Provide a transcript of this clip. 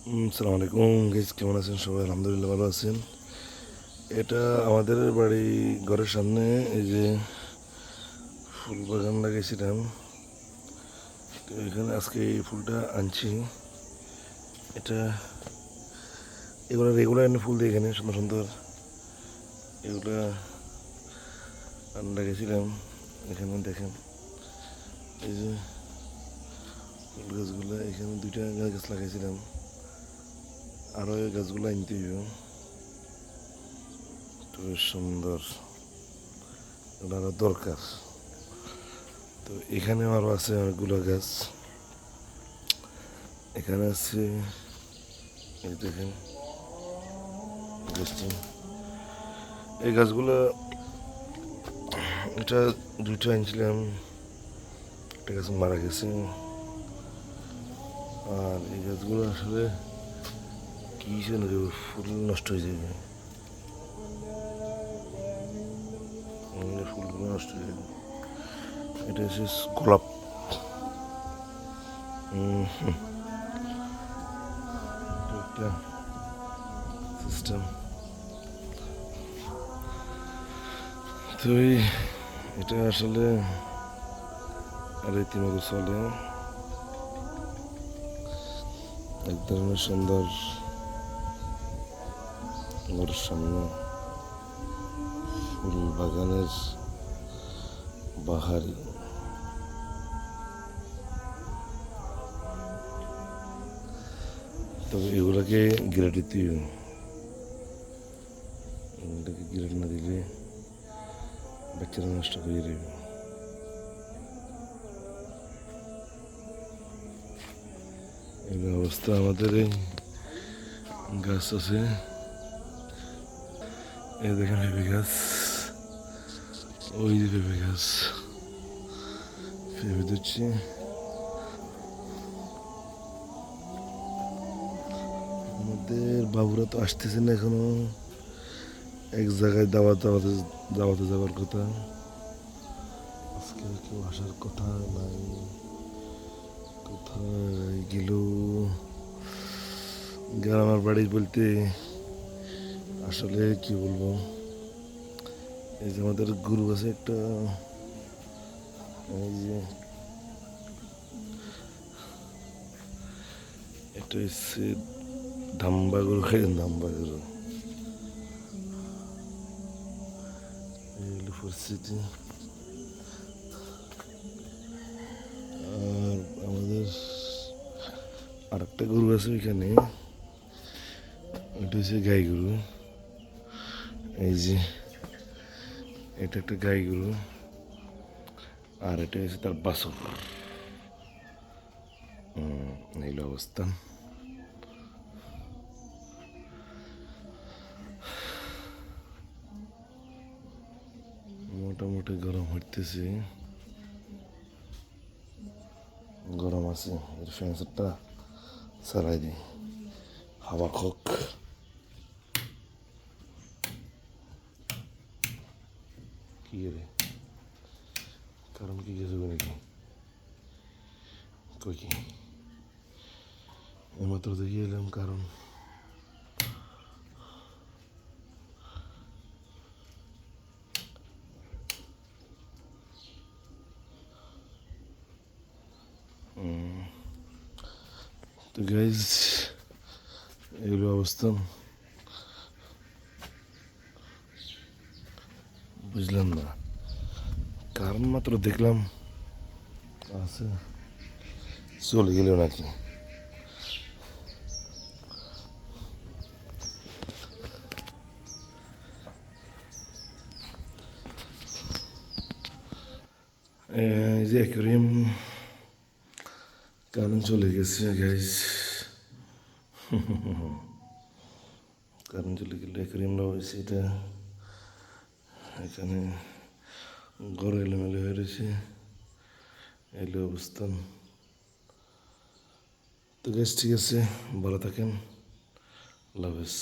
আসসালামু আলাইকুম গাইস, কেমন আছেন সবাই? আলহামদুলিল্লাহ ভালো আছেন। এটা আমাদের বাড়ি ঘরের সামনে এই যে ফুল বাগান লাগাইছিলাম। তো এখানে আজকে এই ফুলটা আনছি। এটা এগুলো রেগুলার এনে ফুল দিয়ে এখানে সুন্দর সুন্দর এগুলা লাগাইছিলাম। এখানে দেখেন এই যে ফুল গাছগুলো, এখানে দুইটা গাছ লাগাইছিলাম, আরও এই গাছগুলো আনতে হইব। তো বেশ সুন্দর, এগুলো আরও দরকার। তো এখানেও আরও আছে অনেকগুলো গাছ। এখানে আছে এই দেখেন গাছটা, এই গাছগুলো এটা দুইটা আনছিলাম, একটা গাছ মারা গেছে। আর এই গাছগুলো আসলে কি যেন ফুল নষ্ট হয়ে যাবে, ফুলগুলো নষ্ট হয়ে যাবে। এটা হচ্ছে গোলাপ। একটা সিস্টেম। তো এটা আসলে রীতিমতো চলে, এক ধরনের সুন্দর ঘরের সামনে ফুল বাগানের বাহারি। তবে এগুলোকে ঘিরে দিতে হবে, এগুলোকে ঘিরে না দিলে বাচ্চারা নষ্ট হয়ে যাবে। এই অবস্থা আমাদের এই গাছ আছে, এই দেখেন পেঁপে গাছ, ওই যে পেঁপে গাছ, পেঁপে দিচ্ছি। আমাদের বাবুরা তো আসতেছে না এখনো, এক জায়গায় দাওয়াতে যাওয়ার কথা, আজকে কেউ আসার কথা নাই। কোথায় গেল? গ্রামের বাড়ি বলতে আসলে কি বলবো, এই যে আমাদের গরু আছে একটা, এই যে এটা হচ্ছে ধাম্বা গরু, খাই ধাম্বা গরু, এই হলো পরিস্থিতি। আর আমাদের আরেকটা গরু আছে ওইখানে, ওইটা হচ্ছে গাই গরু। এই যে এটা একটা গাই গরু, আর এটা হচ্ছে তার বাছুর। এই হলো অবস্থা। মোটামুটি গরম হইতেছে, গরম আছে। এর ফ্যানটা চালাই দিই, হাওয়া হোক। কি রে, কারণ কি গেছে নাকি? কই কি এইমাত্র দেখে এলাম কারণ। তো গাইজ এগুলো অবস্থা, বুঝলাম না কারণ, মাত্র দেখলাম আছে, চলে গেল নাকি। এই যে অ্যাকুয়ারিয়াম কারণ চলে গেছে গাইজ, কারণ চলে গেলে অ্যাকুয়ারিয়ামটা হয়েছে এটা, এখানে ঘর এলোমেলো হয়ে রয়েছে, এলো অবস্থান। তো গাইজ ঠিক আছে, ভালো থাকেন, আল্লাহ হাফেজ।